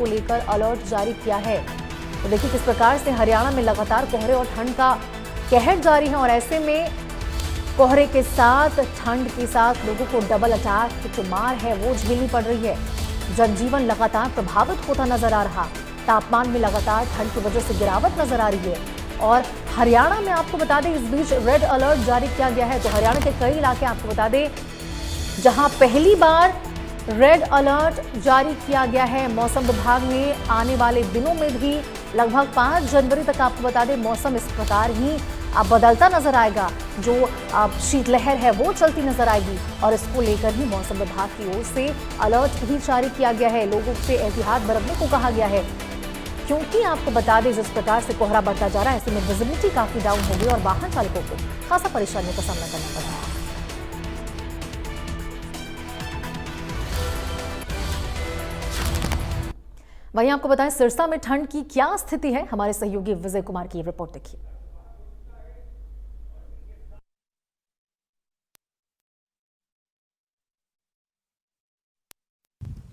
को लेकर अलर्ट जारी किया है। तो देखिए किस प्रकार से हरियाणा में लगातार कोहरे और ठंड का कहर जारी है और ऐसे में कोहरे के साथ ठंड के साथ लोगों को डबल अटैक की जो मार है वो झेलनी पड़ रही है। जनजीवन लगातार प्रभावित होता नजर आ रहा, तापमान में लगातार ठंड की वजह से गिरावट नजर आ रही है। और हरियाणा में आपको बता दें इस बीच रेड अलर्ट जारी किया गया है। तो हरियाणा के कई इलाके आपको बता दें जहां पहली बार रेड अलर्ट जारी किया गया है। मौसम विभाग ने आने वाले दिनों में भी लगभग 5 जनवरी तक आपको बता दें मौसम इस प्रकार ही अब बदलता नजर आएगा। जो अब शीतलहर है वो चलती नजर आएगी और इसको लेकर ही मौसम विभाग की ओर से अलर्ट भी जारी किया गया है। लोगों से एहतियात बरतने को कहा गया है क्योंकि आपको बता दें जिस प्रकार से कोहरा बढ़ता जा रहा है ऐसे में विजिबिलिटी काफी डाउन होगी और वाहन चालकों को खासा परेशानियों का सामना करना पड़ रहा है। वहीं आपको बताएं सिरसा में ठंड की क्या स्थिति है, हमारे सहयोगी विजय कुमार की रिपोर्ट देखिए।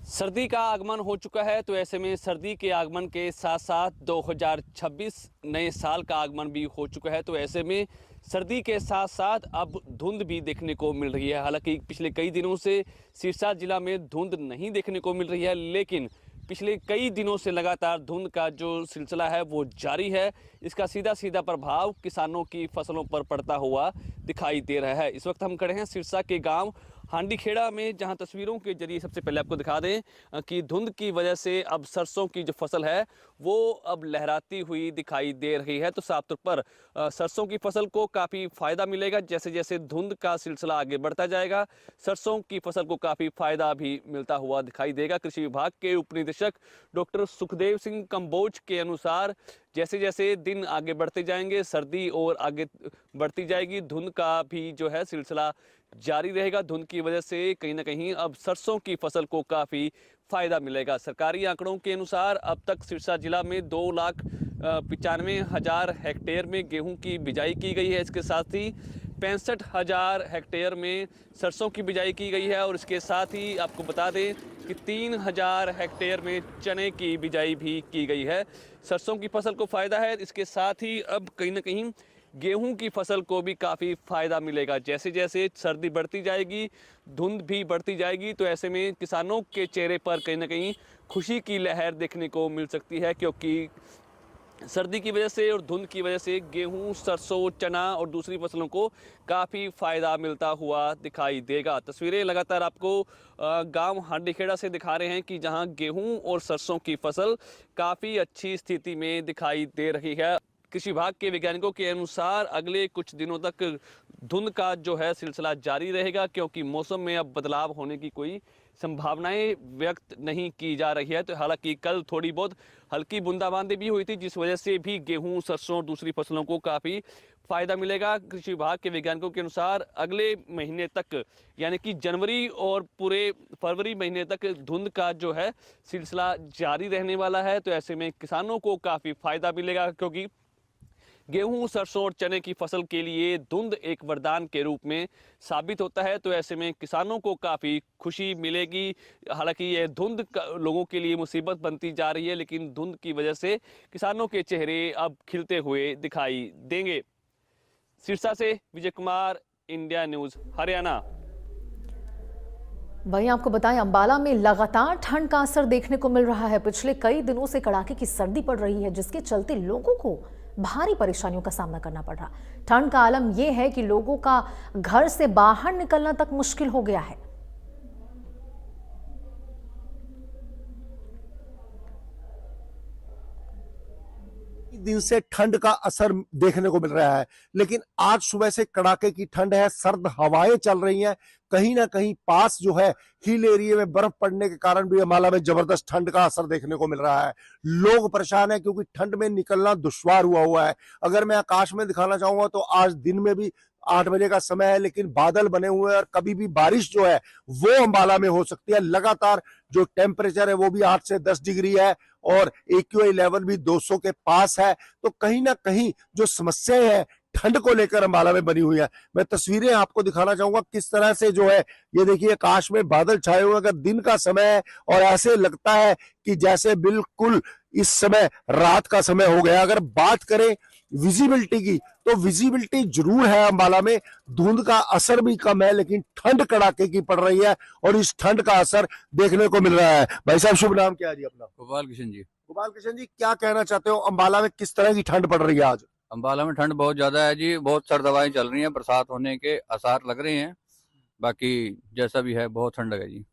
सर्दी का आगमन हो चुका है, तो ऐसे में सर्दी के आगमन के साथ साथ 2026 नए साल का आगमन भी हो चुका है। तो ऐसे में सर्दी के साथ साथ अब धुंध भी देखने को मिल रही है। हालांकि पिछले कई दिनों से सिरसा जिला में धुंध नहीं देखने को मिल रही है, लेकिन पिछले कई दिनों से लगातार धुंध का जो सिलसिला है वो जारी है। इसका सीधा सीधा प्रभाव किसानों की फसलों पर पड़ता हुआ दिखाई दे रहा है। इस वक्त हम खड़े हैं सिरसा के गांव हांडीखेड़ा में, जहां तस्वीरों के जरिए सबसे पहले आपको दिखा दें कि धुंध की वजह से अब सरसों की जो फसल है वो अब लहराती हुई दिखाई दे रही है। तो साफ तौर पर सरसों की फसल को काफ़ी फ़ायदा मिलेगा। जैसे जैसे धुंध का सिलसिला आगे बढ़ता जाएगा सरसों की फसल को काफ़ी फ़ायदा भी मिलता हुआ दिखाई देगा। कृषि विभाग के उप निदेशक डॉक्टर सुखदेव सिंह कंबोज के अनुसार जैसे जैसे दिन आगे बढ़ते जाएंगे सर्दी और आगे बढ़ती जाएगी, धुंध का भी जो है सिलसिला जारी रहेगा। धुंध की वजह से कहीं ना कहीं अब सरसों की फसल को काफ़ी फायदा मिलेगा। सरकारी आंकड़ों के अनुसार अब तक सिरसा जिला में 2,95,000 हेक्टेयर में गेहूं की बिजाई की गई है। इसके साथ ही 65,000 हेक्टेयर में सरसों की बिजाई की गई है और इसके साथ ही आपको बता दें कि 3,000 हेक्टेयर में चने की बिजाई भी की गई है। सरसों की फसल को फ़ायदा है, इसके साथ ही अब कहीं ना कहीं गेहूं की फसल को भी काफ़ी फ़ायदा मिलेगा। जैसे जैसे सर्दी बढ़ती जाएगी धुंध भी बढ़ती जाएगी, तो ऐसे में किसानों के चेहरे पर कहीं ना कहीं खुशी की लहर देखने को मिल सकती है, क्योंकि सर्दी की वजह से और धुंध की वजह से गेहूं, सरसों, चना और दूसरी फसलों को काफ़ी फ़ायदा मिलता हुआ दिखाई देगा। तस्वीरें लगातार आपको गांव हांडीखेड़ा से दिखा रहे हैं कि जहां गेहूं और सरसों की फसल काफ़ी अच्छी स्थिति में दिखाई दे रही है। कृषि विभाग के वैज्ञानिकों के अनुसार अगले कुछ दिनों तक धुंध का जो है सिलसिला जारी रहेगा, क्योंकि मौसम में अब बदलाव होने की कोई संभावनाएं व्यक्त नहीं की जा रही है। तो हालांकि कल थोड़ी बहुत हल्की बूंदाबांदी भी हुई थी, जिस वजह से भी गेहूं, सरसों और दूसरी फसलों को काफ़ी फायदा मिलेगा। कृषि विभाग के वैज्ञानिकों के अनुसार अगले महीने तक यानी कि जनवरी और पूरे फरवरी महीने तक धुंध का जो है सिलसिला जारी रहने वाला है। तो ऐसे में किसानों को काफ़ी फायदा मिलेगा, क्योंकि गेहूं, सरसों और चने की फसल के लिए धुंध एक वरदान के रूप में साबित होता है। तो ऐसे में किसानों को काफ़ी खुशी मिलेगी। हालांकि ये धुंध लोगों के लिए मुसीबत बनती जा रही है, लेकिन धुंध की वजह से किसानों के चेहरे अब खिलते हुए दिखाई देंगे। सिरसा से विजय कुमार, इंडिया न्यूज़ हरियाणा। वहीं आपको बताएं अंबाला में लगातार ठंड का असर देखने को मिल रहा है। पिछले कई दिनों से कड़ाके की सर्दी पड़ रही है, जिसके चलते लोगों को भारी परेशानियों का सामना करना पड़ रहा। ठंड का आलम यह है कि लोगों का घर से बाहर निकलना तक मुश्किल हो गया है। दिन से ठंड का असर देखने को मिल रहा है, लेकिन आज सुबह से कड़ाके की ठंड है, सर्द हवाएं चल रही हैं। कहीं ना कहीं पास जो है हिल एरिया में बर्फ पड़ने के कारण भी अंबाला में जबरदस्त ठंड का असर देखने को मिल रहा है। लोग परेशान हैं क्योंकि ठंड में निकलना दुश्वार हुआ है। अगर मैं आकाश में दिखाना चाहूंगा तो आज दिन में भी 8 बजे का समय है, लेकिन बादल बने हुए हैं और कभी भी बारिश जो है वो अंबाला में हो सकती है। लगातार जो टेम्परेचर है वो भी 8 से 10 डिग्री है और AQI लेवल भी 200 के पास है। तो कहीं ना कहीं जो समस्याएं हैं ठंड को लेकर अंबाला में बनी हुई है। मैं तस्वीरें आपको दिखाना चाहूंगा किस तरह से जो है ये देखिए आकाश में बादल छाए हुए हैं। अगर दिन का समय है और ऐसे लगता है कि जैसे बिल्कुल इस समय रात का समय हो गया। अगर बात करें विजिबिलिटी की तो विजिबिलिटी जरूर है अंबाला में, धुंध का असर भी कम है, लेकिन ठंड कड़ाके की पड़ रही है और इस ठंड का असर देखने को मिल रहा है। भाई साहब शुभ नाम क्या है जी अपना? गोपाल किशन जी। गोपाल किशन जी, क्या कहना चाहते हो, अंबाला में किस तरह की ठंड पड़ रही है आज? अंबाला में ठंड बहुत ज्यादा है जी, बहुत सर्द हवाएं चल रही हैं, बरसात होने के आसार लग रहे हैं। बाकी जैसा भी है बहुत ठंड है जी।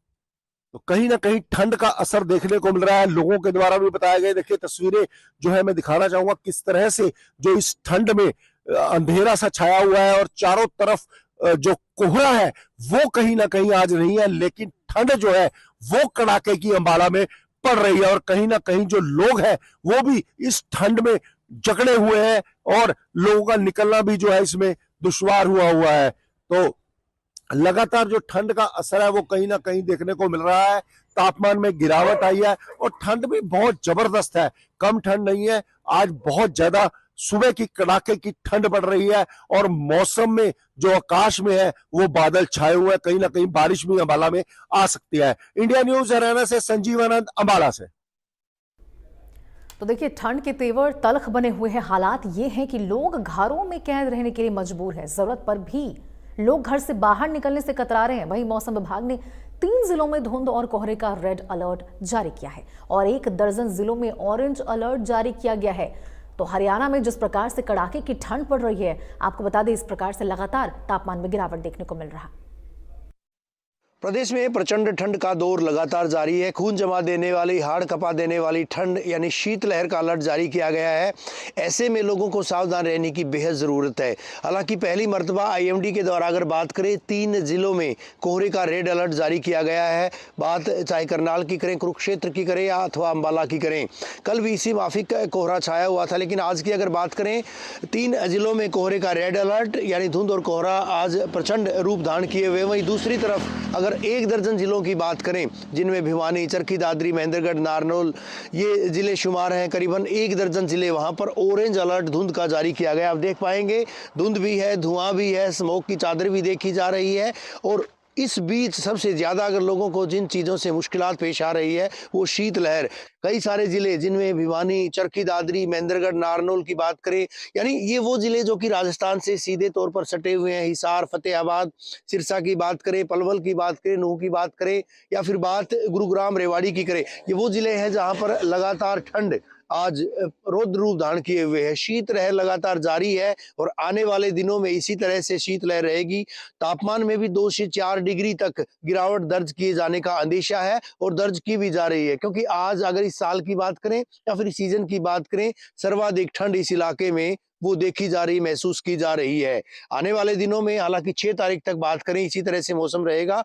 तो कहीं ना कहीं ठंड का असर देखने को मिल रहा है, लोगों के द्वारा भी बताया गया। देखिए तस्वीरें जो है मैं दिखाना चाहूंगा किस तरह से जो इस ठंड में अंधेरा सा छाया हुआ है और चारों तरफ जो कोहरा है वो कहीं ना कहीं आज नहीं है, लेकिन ठंड जो है वो कड़ाके की अंबाला में पड़ रही है। और कहीं ना कहीं जो लोग हैं वो भी इस ठंड में जकड़े हुए हैं और लोगों का निकलना भी जो है इसमें दुश्वार हुआ है। तो लगातार जो ठंड का असर है वो कहीं ना कहीं देखने को मिल रहा है। तापमान में गिरावट आई है और ठंड भी बहुत जबरदस्त है, कम ठंड नहीं है। आज बहुत ज्यादा सुबह की कड़ाके की ठंड पड़ रही है और मौसम में जो आकाश में है वो बादल छाए हुए हैं। कहीं ना कहीं बारिश भी अंबाला में आ सकती है। इंडिया न्यूज हरियाणा से संजीव आनंद, अंबाला से। तो देखिए ठंड के तेवर तल्ख बने हुए हैं। हालात ये हैं कि लोग घरों में कैद रहने के लिए मजबूर हैं। जरूरत पर भी लोग घर से बाहर निकलने से कतरा रहे हैं। वहीं मौसम विभाग ने 3 जिलों में धुंध और कोहरे का रेड अलर्ट जारी किया है और 1 दर्जन जिलों में ऑरेंज अलर्ट जारी किया गया है। तो हरियाणा में जिस प्रकार से कड़ाके की ठंड पड़ रही है, आपको बता दें इस प्रकार से लगातार तापमान में गिरावट देखने को मिल रहा है। प्रदेश में प्रचंड ठंड का दौर लगातार जारी है। खून जमा देने वाली, हाड़ कपा देने वाली ठंड यानी शीतलहर का अलर्ट जारी किया गया है। ऐसे में लोगों को सावधान रहने की बेहद ज़रूरत है। हालांकि पहली मर्तबा आईएमडी के द्वारा अगर बात करें 3 जिलों में कोहरे का रेड अलर्ट जारी किया गया है। बात चाहे करनाल की करें, कुरुक्षेत्र की करें या अथवा अम्बाला की करें। कल भी इसी माफिक कोहरा छाया हुआ था, लेकिन आज की अगर बात करें 3 जिलों में कोहरे का रेड अलर्ट यानी धुंध और कोहरा आज प्रचंड रूप धारण किए हुए। वहीं दूसरी तरफ अगर 1 दर्जन जिलों की बात करें जिनमें भिवानी, चरखी दादरी, महेंद्रगढ़, नारनौल ये जिले शुमार हैं, करीबन 1 दर्जन जिले वहां पर ऑरेंज अलर्ट धुंध का जारी किया गया। आप देख पाएंगे धुंध भी है, धुआं भी है, स्मोक की चादर भी देखी जा रही है। और इस बीच सबसे ज़्यादा अगर लोगों को जिन चीज़ों से मुश्किलात पेश आ रही है वो शीतलहर। कई सारे ज़िले जिनमें भिवानी, चरखी दादरी, महेंद्रगढ़, नारनौल की बात करें, यानी ये वो ज़िले जो कि राजस्थान से सीधे तौर पर सटे हुए हैं। हिसार, फतेहाबाद, सिरसा की बात करें, पलवल की बात करें, नूह की बात करें या फिर बात गुरुग्राम, रेवाड़ी की करें, ये वो ज़िले हैं जहाँ पर लगातार ठंड आज रौद्र रूप धारण किए हुए है। शीतलहर लगातार जारी है और आने वाले दिनों में इसी तरह से शीतलहर रहेगी। तापमान में भी 2 से 4 डिग्री तक गिरावट दर्ज किए जाने का अंदेशा है और दर्ज की भी जा रही है, क्योंकि आज अगर इस साल की बात करें या फिर इस सीजन की बात करें, सर्वाधिक ठंड इस इलाके में वो देखी जा रही, महसूस की जा रही है। आने वाले दिनों में हालांकि 6 तारीख तक बात करें इसी तरह से मौसम रहेगा।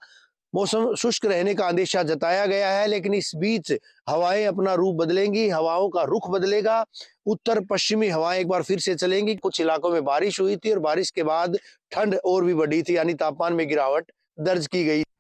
मौसम शुष्क रहने का अंदेशा जताया गया है, लेकिन इस बीच हवाएं अपना रूप बदलेंगी, हवाओं का रुख बदलेगा। उत्तर पश्चिमी हवाएं एक बार फिर से चलेंगी। कुछ इलाकों में बारिश हुई थी और बारिश के बाद ठंड और भी बढ़ी थी, यानी तापमान में गिरावट दर्ज की गई।